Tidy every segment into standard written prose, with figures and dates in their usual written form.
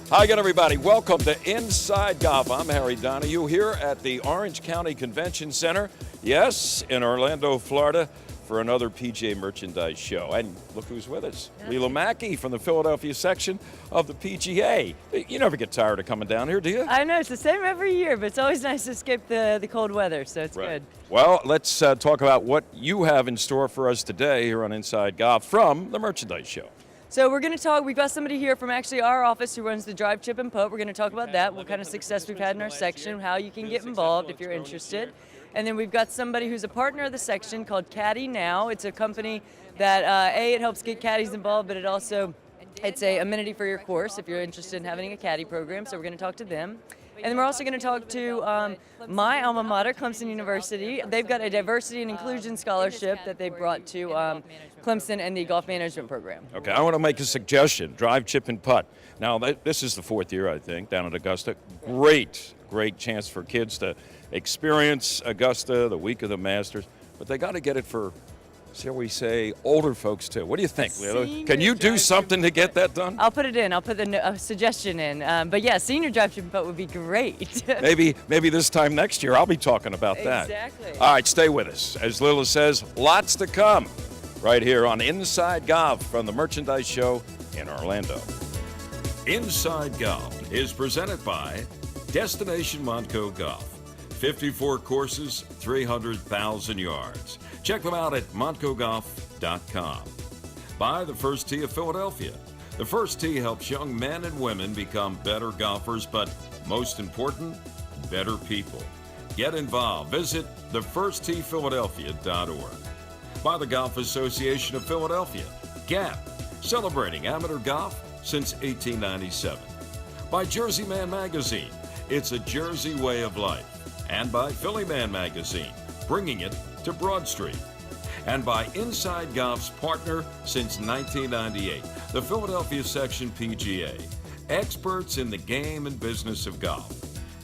Hi again, everybody. Welcome to Inside Golf. I'm Harry Donahue here at the Orange County Convention Center, yes, in Orlando, Florida, for another PGA merchandise show. And look who's with us. Leila Mackey from the Philadelphia section of the PGA. You never get tired of coming down here, do you? I know, it's the same every year, but it's always nice to escape the cold weather, so it's good. Well, let's talk about what you have in store for us today here on Inside Golf from the merchandise show. So we're going to talk, we've got somebody here from actually our office who runs the drive, chip, and putt. We're going to talk about that, what kind of success we've had in our section, how you can get involved if you're interested. And then we've got somebody who's a partner of the section called Caddy Now. It's a company that, it helps get caddies involved, but it's a amenity for your course if you're interested in having a caddy program, so we're going to talk to them. And then we're also going to talk to my alma mater, Clemson University. They've got a diversity and inclusion scholarship that they brought to Clemson and the golf management program. Okay, I want to make a suggestion, drive, chip, and putt. Now, this is the fourth year, I think, down at Augusta. Great chance for kids to experience Augusta, the week of the Masters, but they got to get it for, shall we say, older folks too. What do you think, Leila? Can you do something to get that done? I'll put it in. I'll put the suggestion in. But yeah, senior drive, chip, and putt would be great. maybe this time next year I'll be talking about that. Exactly. All right, stay with us. As Leila says, lots to come right here on Inside Golf from the Merchandise Show in Orlando. Inside Golf is presented by Destination Montco Golf. 54 courses, 300,000 yards. Check them out at montcogolf.com. By the First Tee of Philadelphia. The First Tee helps young men and women become better golfers, but most important, better people. Get involved. Visit thefirsttphiladelphia.org. By the Golf Association of Philadelphia, GAP, celebrating amateur golf since 1897. By Jersey Man Magazine, it's a Jersey way of life. And by Philly Man Magazine, bringing it to Broad Street. And by Inside Golf's partner since 1998, the Philadelphia Section PGA, experts in the game and business of golf.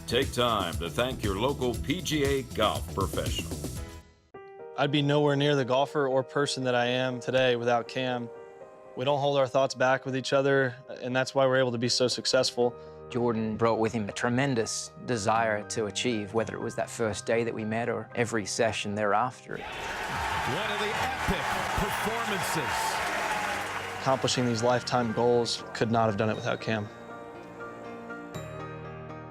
Take time to thank your local PGA golf professional. I'd be nowhere near the golfer or person that I am today without Cam. We don't hold our thoughts back with each other, and that's why we're able to be so successful. Jordan brought with him a tremendous desire to achieve, whether it was that first day that we met or every session thereafter. One of the epic performances. Accomplishing these lifetime goals, could not have done it without Cam.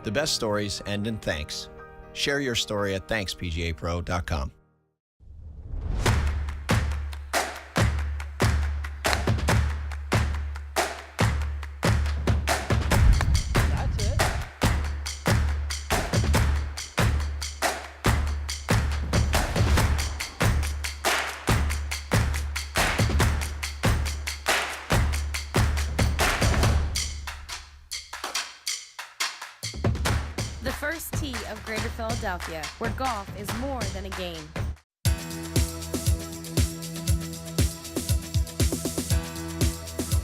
The best stories end in thanks. Share your story at ThanksPGAPro.com. The First Tee of Greater Philadelphia, where golf is more than a game.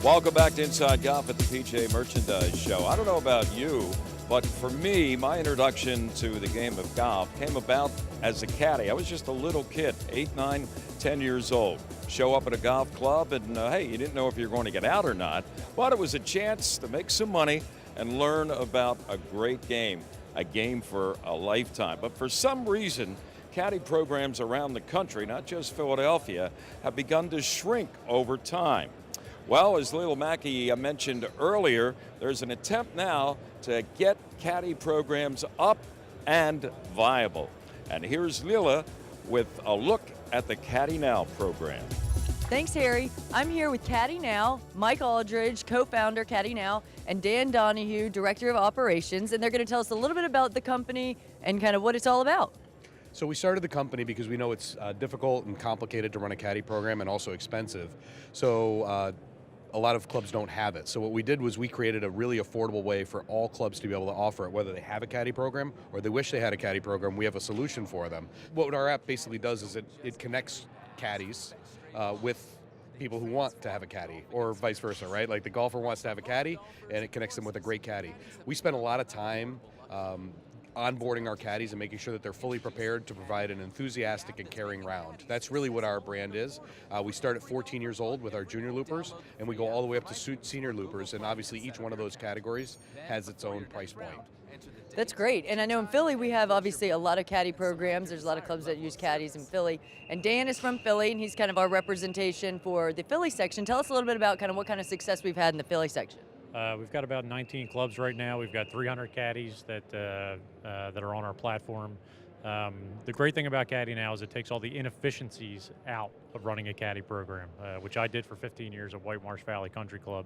Welcome back to Inside Golf at the PGA Merchandise Show. I don't know about you, but for me, my introduction to the game of golf came about as a caddy. I was just a little kid, 8, 9, 10 years old. Show up at a golf club and, hey, you didn't know if you were going to get out or not, but it was a chance to make some money and learn about a great game, a game for a lifetime. But for some reason, caddy programs around the country, not just Philadelphia, have begun to shrink over time. Well, as Leila Mackey mentioned earlier, there's an attempt now to get caddy programs up and viable. And here's Leila with a look at the Caddy Now program. Thanks, Harry. I'm here with Caddy Now, Mike Aldridge, co-founder Caddy Now, and Dan Donahue, Director of Operations, and they're going to tell us a little bit about the company and kind of what it's all about. So we started the company because we know it's difficult and complicated to run a caddy program and also expensive. So a lot of clubs don't have it. So what we did was we created a really affordable way for all clubs to be able to offer it, whether they have a caddy program or they wish they had a caddy program. We have a solution for them. What our app basically does is it connects caddies with people who want to have a caddy, or vice versa, right? Like the golfer wants to have a caddy, and it connects them with a great caddy. We spend a lot of time onboarding our caddies and making sure that they're fully prepared to provide an enthusiastic and caring round. That's really what our brand is. We start at 14 years old with our junior loopers, and we go all the way up to senior loopers, and obviously each one of those categories has its own price point. That's great. And I know in Philly we have obviously a lot of caddy programs. There's a lot of clubs that use caddies in Philly. And Dan is from Philly, and he's kind of our representation for the Philly section. Tell us a little bit about kind of what kind of success we've had in the Philly section. We've got about 19 clubs right now. We've got 300 caddies that are on our platform. The great thing about Caddy Now is it takes all the inefficiencies out of running a caddy program, which I did for 15 years at White Marsh Valley Country Club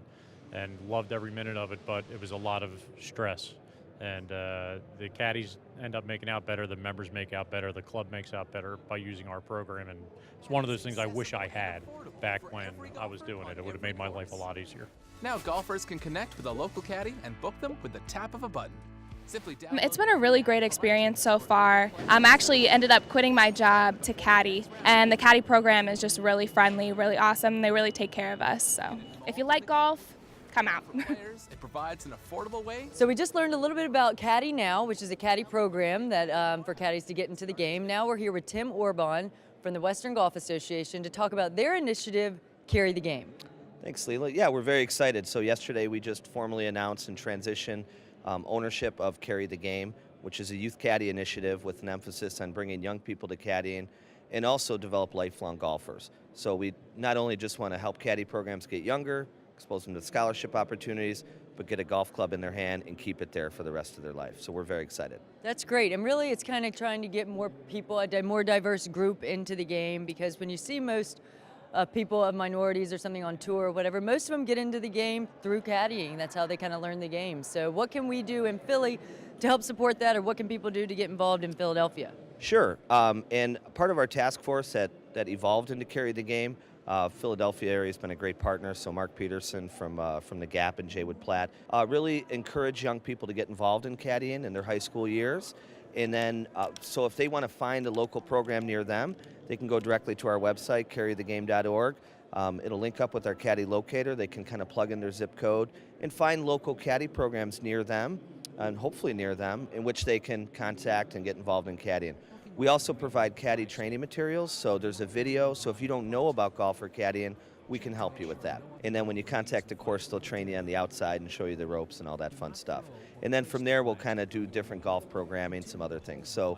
and loved every minute of it, but it was a lot of stress. And the caddies end up making out better, the members make out better, the club makes out better by using our program. And it's one of those things I wish I had back when I was doing it. It would have made my life a lot easier. Now golfers can connect with a local caddy and book them with the tap of a button. Simply It's been a really great experience so far. I actually ended up quitting my job to caddy, and the caddy program is just really friendly, really awesome. They really take care of us. So if you like golf, come out. It provides an affordable way. So we just learned a little bit about Caddy Now, which is a caddy program that for caddies to get into the game. Now we're here with Tim Orban from the Western Golf Association to talk about their initiative, Carry the Game. Thanks, Leela. Yeah, we're very excited. So yesterday we just formally announced and transitioned ownership of Carry the Game, which is a youth caddy initiative with an emphasis on bringing young people to caddying and also develop lifelong golfers. So we not only just want to help caddy programs get younger, expose them to scholarship opportunities, but get a golf club in their hand and keep it there for the rest of their life. So we're very excited. That's great. And really it's kind of trying to get more people, a more diverse group into the game, because when you see most people of minorities or something on tour or whatever, most of them get into the game through caddying. That's how they kind of learn the game. So what can we do in Philly to help support that, or what can people do to get involved in Philadelphia? Sure. And part of our task force that evolved into Carry the Game, Philadelphia area has been a great partner, so Mark Peterson from the Gap and Jaywood Platt really encourage young people to get involved in caddying in their high school years. And then, so if they want to find a local program near them, they can go directly to our website, carrythegame.org. It'll link up with our caddy locator. They can kind of plug in their zip code and find local caddy programs near them, and hopefully near them, in which they can contact and get involved in caddying. We also provide caddy training materials, so there's a video, so if you don't know about golf or caddying, we can help you with that. And then when you contact the course, they'll train you on the outside and show you the ropes and all that fun stuff. And then from there, we'll kind of do different golf programming, some other things. So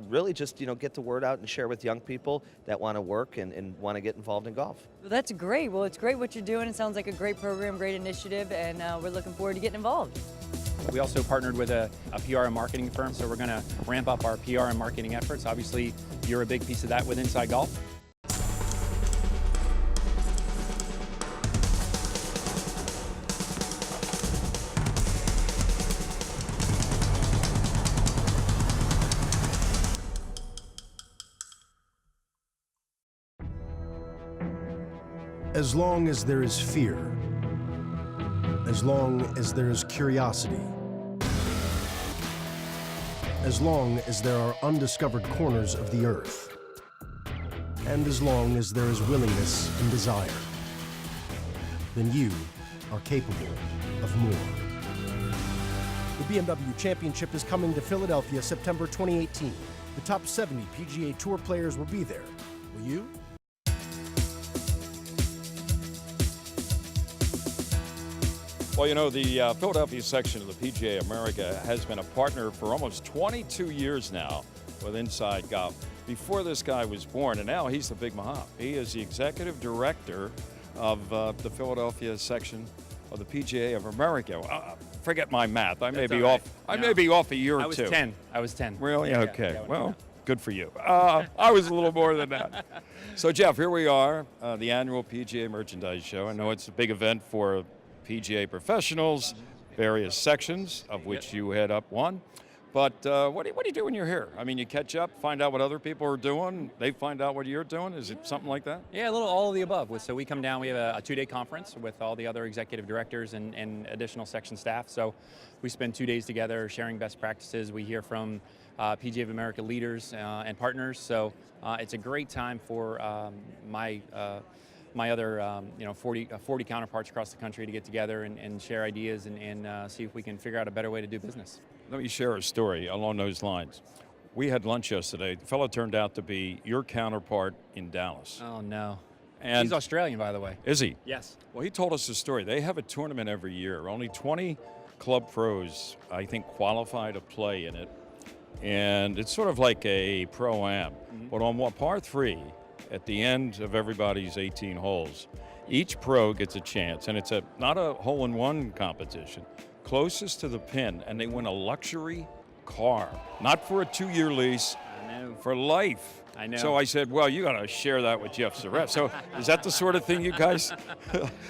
really just, get the word out and share with young people that want to work and want to get involved in golf. Well, that's great. Well, it's great what you're doing. It sounds like a great program, great initiative, and we're looking forward to getting involved. We also partnered with a PR and marketing firm, so we're going to ramp up our PR and marketing efforts. Obviously, you're a big piece of that with Inside Golf. As long as there is fear, as long as there is curiosity, as long as there are undiscovered corners of the earth, and as long as there is willingness and desire, then you are capable of more. The BMW Championship is coming to Philadelphia September 2018. The top 70 PGA Tour players will be there. Will you? Well, the Philadelphia section of the PGA America has been a partner for almost 22 years now with Inside Golf. Before this guy was born, and now he's the big mahop. He is the executive director of the Philadelphia section of the PGA of America. Forget my math. I may be off. I may be off a year or two. I was 10. Really? Okay. Yeah, well, good for you. I was a little more than that. So, Jeff, here we are, the annual PGA Merchandise Show. I know it's a big event for PGA professionals, various sections, of which you head up one. But what do you do when you're here? I mean, you catch up, find out what other people are doing, they find out what you're doing. Is it something like that? Yeah, a little all of the above. So we come down, we have a 2-day conference with all the other executive directors and additional section staff. So we spend 2 days together sharing best practices. We hear from PGA of America leaders and partners. So it's a great time for my my other 40 counterparts across the country to get together and share ideas and see if we can figure out a better way to do business. Let me share a story along those lines. We had lunch yesterday. The fellow turned out to be your counterpart in Dallas. Oh, no. And he's Australian, by the way. Is he? Yes. Well, he told us a story. They have a tournament every year. Only 20 club pros, I think, qualify to play in it. And it's sort of like a pro-am. But on par 3, at the end of everybody's 18 holes, each pro gets a chance. And it's not a hole-in-one competition. Closest to the pin, and they win a luxury car. Not for a 2-year lease, for life. I know. So I said, well, you got to share that with Jeff Surrett. So is that the sort of thing you guys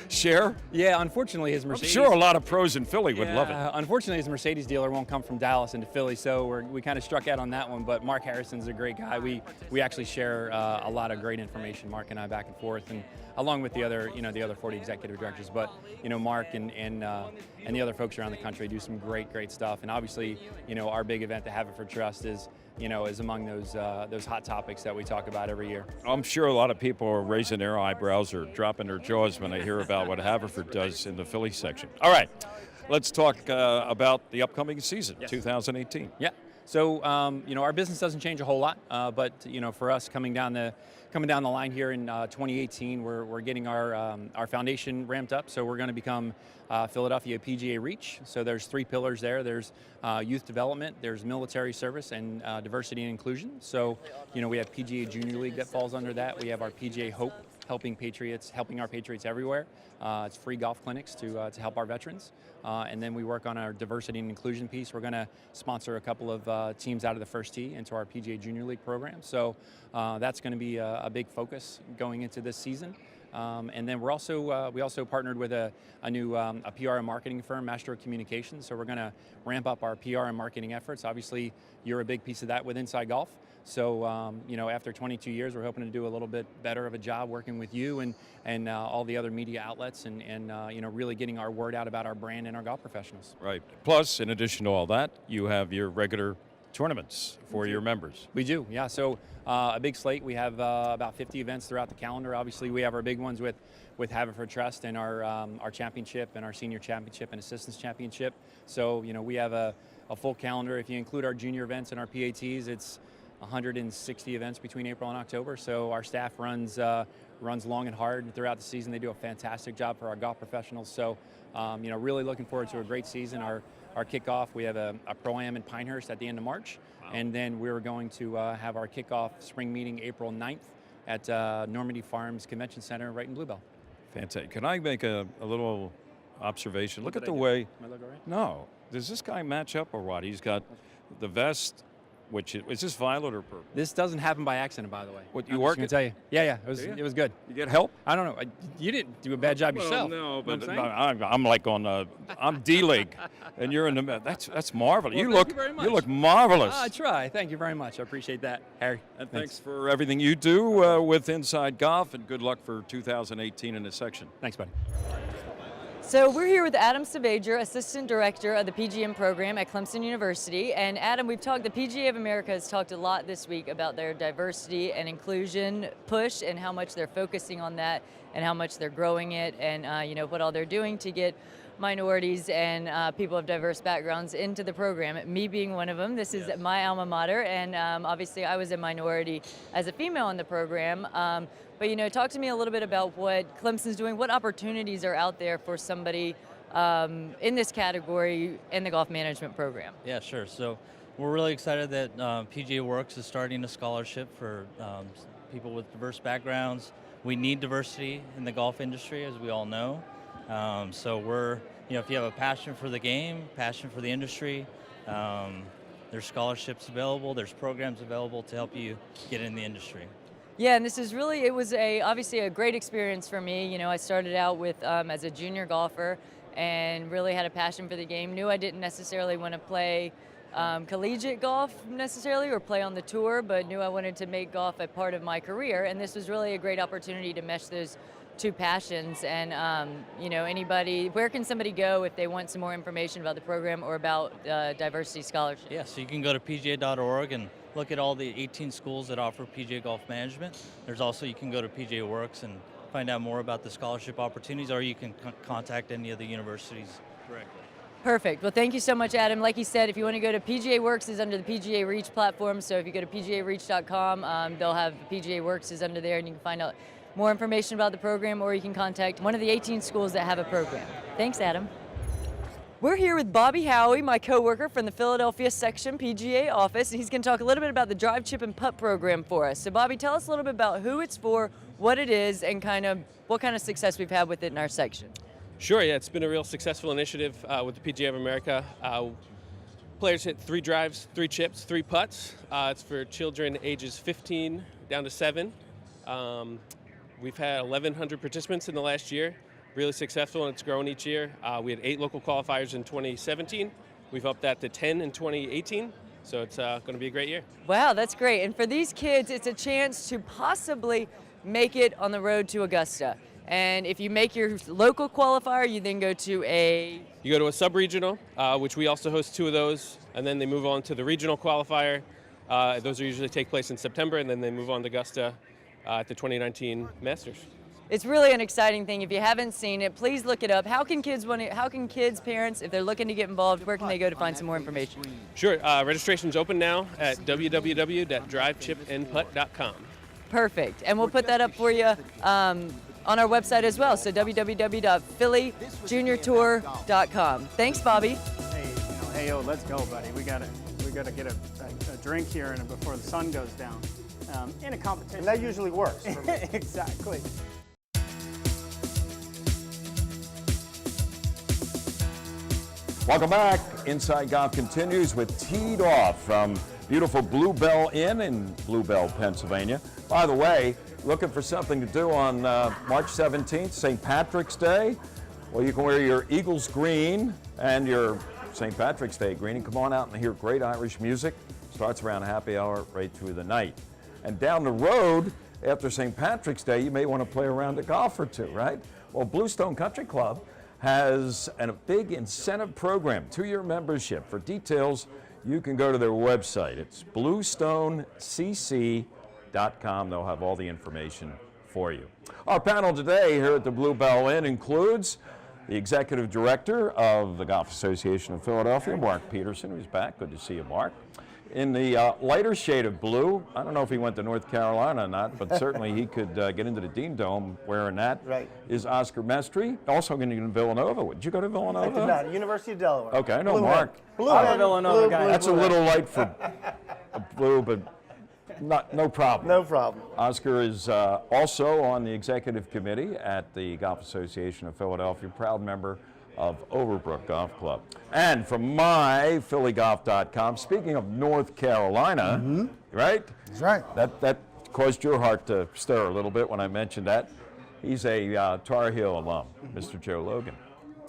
share? Yeah, unfortunately, his Mercedes. I'm sure a lot of pros in Philly would love it. Unfortunately, his Mercedes dealer won't come from Dallas into Philly, so we kind of struck out on that one. But Mark Harrison's a great guy. We actually share a lot of great information, Mark and I, back and forth, and along with the other 40 executive directors. But Mark and the other folks around the country do some great stuff. And obviously, our big event, the Haverford Trust, is among those hot topics that we talk about every year. I'm sure a lot of people are raising their eyebrows or dropping their jaws when they hear about what Haverford does in the Philly section. All right, let's talk about the upcoming season, 2018. Yeah. So our business doesn't change a whole lot, but for us coming down the line here in 2018, we're getting our foundation ramped up. So we're going to become Philadelphia PGA Reach. So there's 3 pillars there. There's youth development, there's military service, and diversity and inclusion. So we have PGA Junior League that falls under that. We have our PGA Hope, helping our Patriots everywhere. It's free golf clinics to help our veterans. And then we work on our diversity and inclusion piece. We're going to sponsor a couple of teams out of the First Tee into our PGA Junior League program. So that's going to be a big focus going into this season. And then we also partnered with a new PR and marketing firm, Master Communications. So we're going to ramp up our PR and marketing efforts. Obviously, you're a big piece of that with Inside Golf. So, after 22 years, we're hoping to do a little bit better of a job working with you and all the other media outlets and really getting our word out about our brand and our golf professionals. Right. Plus, in addition to all that, you have your regular tournaments for your members. We do, yeah. So a big slate. We have about 50 events throughout the calendar. Obviously, we have our big ones with Haverford Trust and our championship and our senior championship and assistance championship. So, we have a full calendar. If you include our junior events and our PATs, it's 160 events between April and October. So our staff runs long and hard throughout the season. They do a fantastic job for our golf professionals. So, really looking forward to a great season. Our kickoff, we have a Pro-Am in Pinehurst at the end of March. Wow. And then we're going to have our kickoff spring meeting April 9th at Normandy Farms Convention Center right in Bluebell. Fantastic. Can I make a little observation? Look at the way. Am I looking right? No. Does this guy match up or what? He's got the vest. Which is this violet or purple? This doesn't happen by accident, by the way. What, you work? I'm tell you. Yeah. It was good. You get help? I don't know. You didn't do a bad job yourself. No, but I'm I'm like I'm D League, and you're in the. That's marvelous. Well, you look marvelous. I try. Thank you very much. I appreciate that, Harry. And thanks for everything you do with Inside Golf, and good luck for 2018 in this section. Thanks, buddy. So we're here with Adam Savager, Assistant Director of the PGM program at Clemson University. And Adam, the PGA of America has talked a lot this week about their diversity and inclusion push and how much they're focusing on that and how much they're growing it and what all they're doing to get minorities and people of diverse backgrounds into the program, me being one of them. This is my alma mater, and obviously I was a minority as a female in the program. But talk to me a little bit about what Clemson's doing, what opportunities are out there for somebody in this category in the golf management program. Yeah, sure. So we're really excited that PGA Works is starting a scholarship for people with diverse backgrounds. We need diversity in the golf industry, as we all know. So we're, if you have a passion for the game, passion for the industry, there's scholarships available, there's programs available to help you get in the industry. Yeah, and this is really, it was obviously a great experience for me. I started out with as a junior golfer and really had a passion for the game. Knew I didn't necessarily want to play collegiate golf necessarily or play on the tour, but knew I wanted to make golf a part of my career. And this was really a great opportunity to mesh those two passions. And anybody, where can somebody go if they want some more information about the program or about diversity scholarship? Yeah, so you can go to pga.org and look at all the 18 schools that offer PGA golf management. There's also, you can go to PGA Works and find out more about the scholarship opportunities, or you can contact any of the universities directly. Perfect. Well, thank you so much, Adam. Like you said, if you want to go to PGA Works is under the PGA Reach platform. So if you go to PGAReach.com, they'll have PGA Works is under there, and you can find out more information about the program, or you can contact one of the 18 schools that have a program. Thanks, Adam. We're here with Bobby Howie, my coworker from the Philadelphia section PGA office, and he's going to talk a little bit about the drive, chip, and putt program for us. So, Bobby, tell us a little bit about who it's for, what it is, and kind of what kind of success we've had with it in our section. Sure, yeah, it's been a real successful initiative with the PGA of America. Players hit 3 drives, 3 chips, 3 putts. It's for children ages 15 down to 7. We've had 1,100 participants in the last year. Really successful, and it's grown each year. We had 8 local qualifiers in 2017. We've upped that to 10 in 2018, so it's going to be a great year. Wow, that's great. And for these kids, it's a chance to possibly make it on the road to Augusta. And if you make your local qualifier, you then go to You go to a sub-regional, which we also host 2 of those, and then they move on to the regional qualifier. Those usually take place in September, and then they move on to Augusta at the 2019 Masters. It's really an exciting thing. If you haven't seen it, please look it up. How can kids, parents, if they're looking to get involved, where can they go to find some more information? Sure, registration's open now at www.drivechipandputt.com. Perfect, and we'll put that up for you on our website as well, so www.phillyjuniortour.com. Thanks, Bobby. Hey, let's go, buddy. We gotta get a drink here before the sun goes down. In a competition. And that usually works for me. Exactly. Welcome back. Inside Golf continues with Teed Off from beautiful Bluebell Inn in Bluebell, Pennsylvania. By the way, looking for something to do on March 17th, St. Patrick's Day? Well, you can wear your Eagles green and your St. Patrick's Day green and come on out and hear great Irish music. Starts around happy hour right through the night. And down the road, after St. Patrick's Day, you may want to play around a golf or two, right? Well, Bluestone Country Club has a big incentive program, 2-year membership. For details, you can go to their website. It's bluestonecc.com. They'll have all the information for you. Our panel today here at the Bluebell Inn includes the Executive Director of the Golf Association of Philadelphia, Mark Peterson, who's back. Good to see you, Mark. In the lighter shade of blue, I don't know if he went to North Carolina or not, but certainly he could get into the Dean Dome wearing that. Right. Is Oscar Mestre, also going to Villanova. Did you go to Villanova? I did not. University of Delaware. Okay, I know Mark. Villanova guy. That's a little light for blue, but no problem. No problem. Oscar is also on the executive committee at the Golf Association of Philadelphia, proud member of Overbrook Golf Club. And from myphillygolf.com, speaking of North Carolina, right? That's right. That caused your heart to stir a little bit when I mentioned that. He's a Tar Heel alum, Mr. Joe Logan.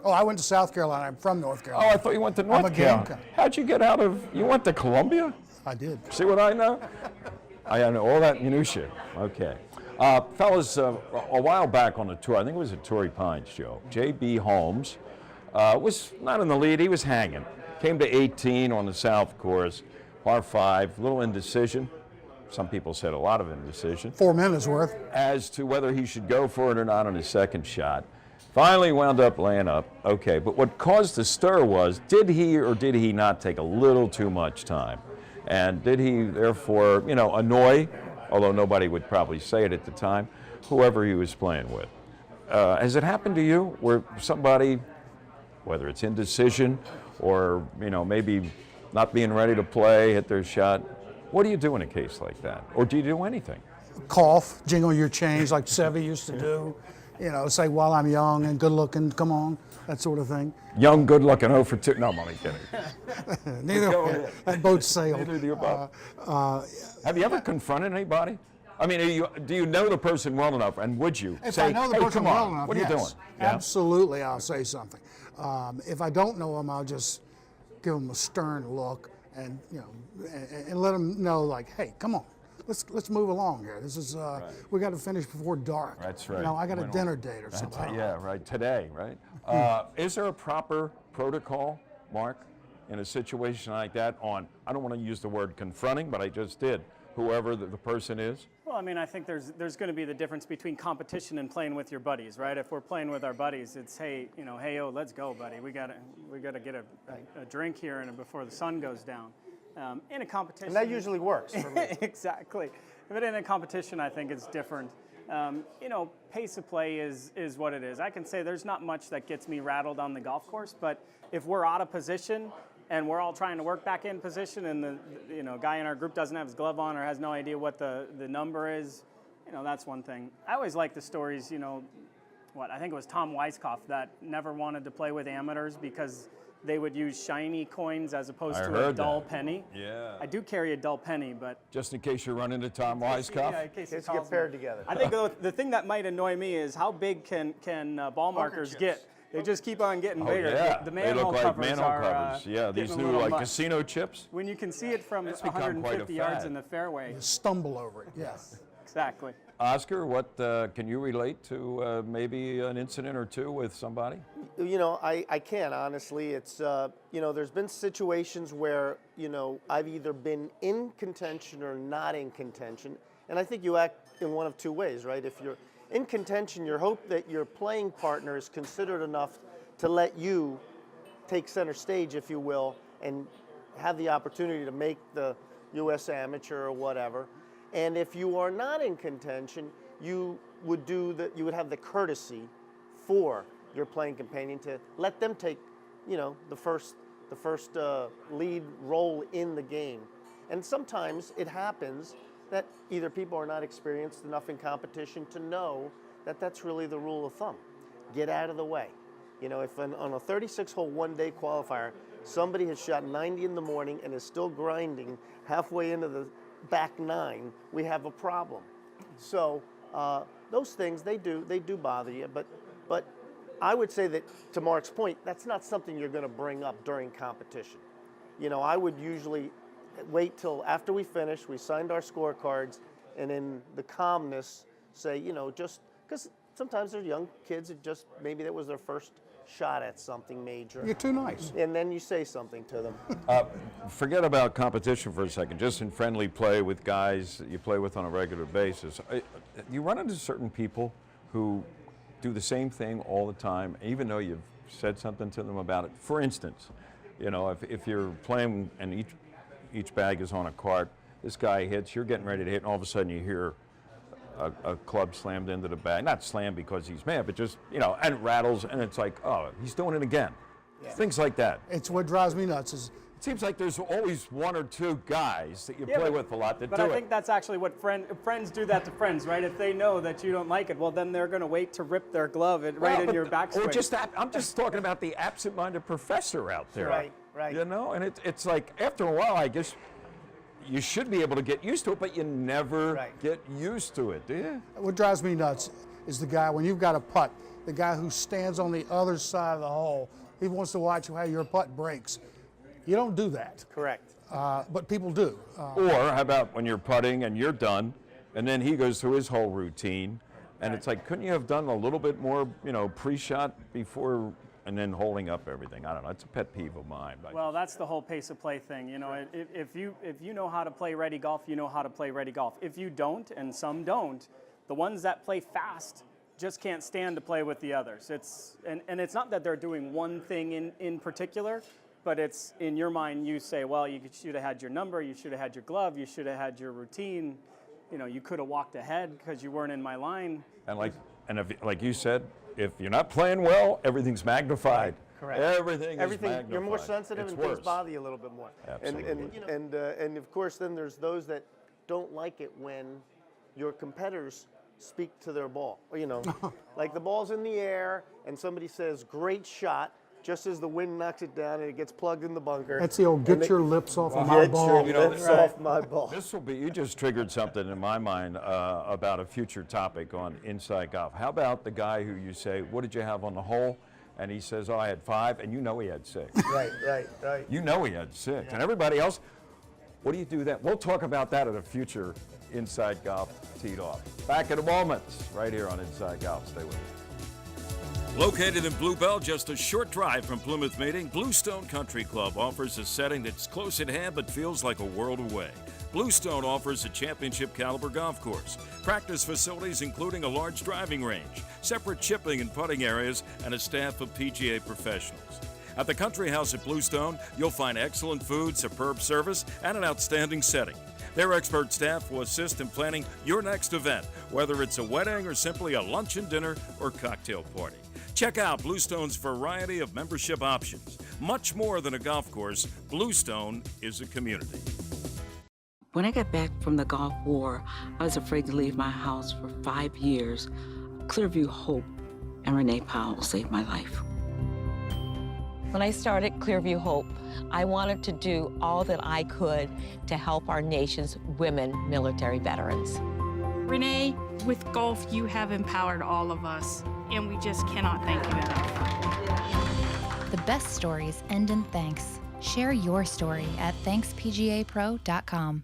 Oh, I went to South Carolina. I'm from North Carolina. Oh, I thought you went to North Carolina. How'd you get out of, you went to Columbia? I did. See what I know? I know all that minutia. Okay. Fellas, a while back on the tour, I think it was at Torrey Pines, Joe, J.B. Holmes was not in the lead, he was hanging. Came to 18 on the South course, par 5, little indecision. Some people said a lot of indecision. 4 minutes worth. As to whether he should go for it or not on his second shot. Finally wound up laying up. Okay, but what caused the stir was, did he or did he not take a little too much time? And did he therefore, annoy, although nobody would probably say it at the time, whoever he was playing with? Has it happened to you where somebody, whether it's indecision or, maybe not being ready to play, hit their shot, what do you do in a case like that? Or do you do anything? Cough, jingle your chains like Sevy used to do. Say, while I'm young and good looking, come on, that sort of thing. Young, good looking, 0 for 2. No, I'm only kidding. Neither, that boat sailed. Have you ever confronted anybody? I mean, do you know the person well enough, and would you if say, I know the hey, person come well on, enough, what are you yes, doing? Yeah? Absolutely, I'll say something. If I don't know them, I'll just give them a stern look and and let them know, like, hey, come on, let's move along here. This is we got to finish before dark. That's right. I got a dinner date or something. Yeah, right. Today, right? Is there a proper protocol, Mark, in a situation like that? I don't want to use the word confronting, but I just did. Whoever the person is. Well, I mean, I think there's going to be the difference between competition and playing with your buddies, right? If we're playing with our buddies, it's hey, let's go, buddy. We gotta get a drink here and before the sun goes down. In a competition, and that usually works for me. Exactly. But in a competition, I think it's different. Pace of play is what it is. I can say there's not much that gets me rattled on the golf course, but if we're out of position and we're all trying to work back in position and the guy in our group doesn't have his glove on or has no idea what the number is, that's one thing. I always like the stories, I think it was Tom Weiskopf that never wanted to play with amateurs because they would use shiny coins as opposed to a dull penny. Yeah. I do carry a dull penny, but... Just in case you run into Tom Weiskopf? Yeah, in case he Let's calls get paired me. together. I think the thing that might annoy me is how big can ball markers get? They just keep on getting bigger. Yeah. The They manhole look like covers manhole are covers. Yeah, getting these a new little like much. casino chips. When you can see it from It's become quite a 150 yards fad. in the fairway. You stumble over it, yes. Exactly. Oscar, what can you relate to maybe an incident or two with somebody? I can, honestly. It's, there's been situations where, I've either been in contention or not in contention. And I think you act in one of two ways, right? If you're in contention, you hope that your playing partner is considerate enough to let you take center stage, if you will, and have the opportunity to make the U.S. Amateur or whatever. And if you are not in contention, you would have the courtesy for your playing companion to let them take, the first lead role in the game. And sometimes it happens that either people are not experienced enough in competition to know that that's really the rule of thumb. Get out of the way. If on a 36-hole one-day qualifier, somebody has shot 90 in the morning and is still grinding halfway into the back nine, we have a problem. So those things, they do bother you. But I would say that, to Mark's point, that's not something you're going to bring up during competition. I would usually wait till after we finish, we signed our scorecards, and in the calmness say, just because sometimes there's young kids that just maybe that was their first shot at something major. You're too nice. And then you say something to them. Forget about competition for a second. Just in friendly play with guys that you play with on a regular basis. You run into certain people who do the same thing all the time, even though you've said something to them about it. For instance, if you're playing and each bag is on a cart, this guy hits, you're getting ready to hit, and all of a sudden you hear a club slammed into the bag. Not slammed because he's mad, but just, and it rattles, and it's like, oh, he's doing it again. Yeah. Things like that. It's what drives me nuts. It seems like there's always one or two guys that you play with a lot that do it. But I think that's actually what friends do that to friends, right? If they know that you don't like it, well, then they're going to wait to rip their glove in your backswing. Or just that, I'm just talking about the absent-minded professor out there. Right. And it's like, after a while, I guess, you should be able to get used to it, but you never get used to it, do you? What drives me nuts is the guy, when you've got a putt, the guy who stands on the other side of the hole, he wants to watch how your putt breaks. You don't do that. Correct. But people do. Or how about when you're putting and you're done, and then he goes through his whole routine, and it's like, couldn't you have done a little bit more, pre-shot before, and then holding up everything? I don't know. It's a pet peeve of mine. Well, that's the whole pace of play thing. If you know how to play ready golf, you know how to play ready golf. If you don't, and some don't, the ones that play fast just can't stand to play with the others. And it's not that they're doing one thing in particular, but it's in your mind, you say, well, you should have had your number, you should have had your glove, you should have had your routine. You could have walked ahead because you weren't in my line. And like you said, if you're not playing well, everything's magnified. Correct. Everything is magnified. You're more sensitive and things bother you a little bit more. Absolutely. And of course, then there's those that don't like it when your competitors speak to their ball. Like the ball's in the air and somebody says, "Great shot," just as the wind knocks it down and it gets plugged in the bunker. That's the old "get your lips off of my ball." Get your lips off my ball. You just triggered something in my mind about a future topic on Inside Golf. How about the guy who you say, "What did you have on the hole?" And he says, "Oh, I had 5," and you know he had 6. Right. You know he had 6. And everybody else, what do you do then? We'll talk about that at a future Inside Golf Teed Off. Back in a moment, right here on Inside Golf. Stay with us. Located in Blue Bell, just a short drive from Plymouth Meeting, Bluestone Country Club offers a setting that's close at hand but feels like a world away. Bluestone offers a championship caliber golf course, practice facilities including a large driving range, separate chipping and putting areas, and a staff of PGA professionals. At the Country House at Bluestone, you'll find excellent food, superb service, and an outstanding setting. Their expert staff will assist in planning your next event, whether it's a wedding or simply a luncheon, dinner, or cocktail party. Check out Bluestone's variety of membership options. Much more than a golf course, Bluestone is a community. When I got back from the Gulf War, I was afraid to leave my house for 5 years. Clearview Hope and Renee Powell saved my life. When I started Clearview Hope, I wanted to do all that I could to help our nation's women military veterans. Renee, with golf, you have empowered all of us, and we just cannot thank you enough. The best stories end in thanks. Share your story at ThanksPGAPro.com.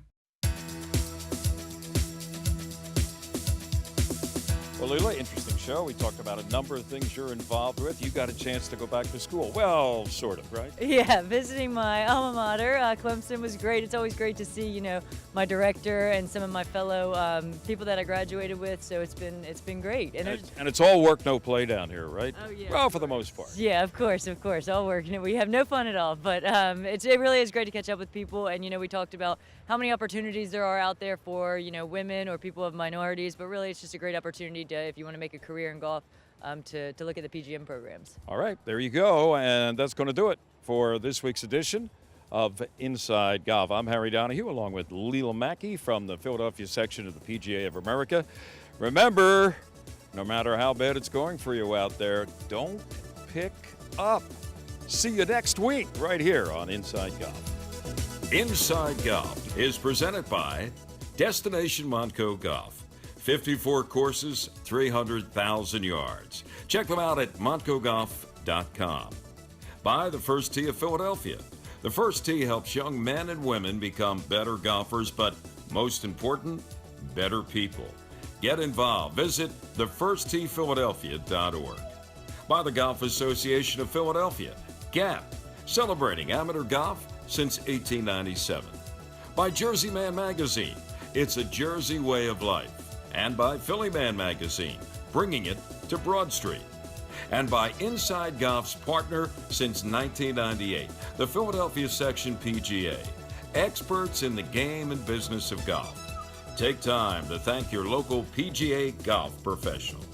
Well, Leela, interesting show. We talked about a number of things you're involved with. You got a chance to go back to school. Well, sort of, right? Yeah, visiting my alma mater, Clemson, was great. It's always great to see, you know, my director and some of my fellow people that I graduated with. So it's been great. And it's all work, no play down here, right? Oh yeah. Well, for the most part. Yeah, of course, all work. You know, we have no fun at all. But it really is great to catch up with people. And you know, we talked about how many opportunities there are out there for, you know, women or people of minorities. But really, it's just a great opportunity to, if you want to make a career in golf, to look at the PGM programs. All right, there you go. And that's going to do it for this week's edition of Inside Golf. I'm Harry Donahue, along with Leela Mackey from the Philadelphia section of the PGA of America. Remember, no matter how bad it's going for you out there, don't pick up. See you next week right here on Inside Golf. Inside Golf is presented by Destination Montco Golf. 54 courses, 300,000 yards. Check them out at montcogolf.com. By the First Tee of Philadelphia. The First Tee helps young men and women become better golfers, but most important, better people. Get involved. Visit thefirstteephiladelphia.org. By the Golf Association of Philadelphia, GAP, celebrating amateur golf since 1897. By Jersey Man Magazine, it's a Jersey way of life. And by Philly Man Magazine, bringing it to Broad Street. And by Inside Golf's partner since 1998, the Philadelphia Section PGA, experts in the game and business of golf. Take time to thank your local PGA golf professional.